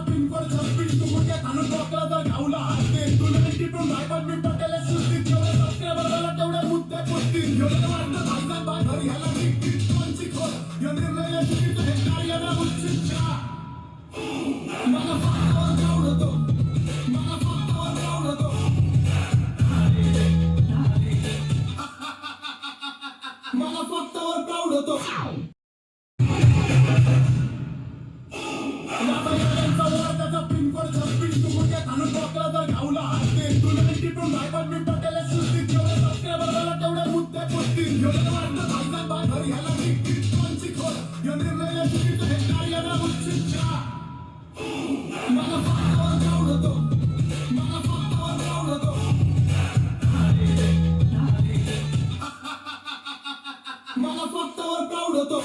pin code 26 तू मुख्य तालुका doctor जर गावला हाते तुला टिपून बायबल मी पटेल सुस्ती जेवढे सबस्क्रायबर झाला तेवढे मुद्दे पुसतील एवढं वाटतं भाईजान बाय घरी ह्याला निघतील कोणची खोड निर्णय चुकीचं हे कार्याला उच्चिच्छा मला फक्तावर प्राऊड होतो मला फक्तावर प्राऊड होतो मला फक्तावर प्राऊड होतो पिनकोड 26 तू मुख्य तालुका डॉक्टर जर गावला हाते तुला टिपून बायबल मी पटेल सुस्ती जेवढे सबस्क्रायबर झाला तेवढे मुद्दे पुसतील एवढं वाटतं भाईजान बाय घरी ह्याला निघतील कोणची खोड निर्णय चुकीचं हे कार्याला उच्चिच्छा मला फक्तावर प्राऊड होतो मला फक्तावर प्राऊड होतो मला फक्तावर प्राऊड होतो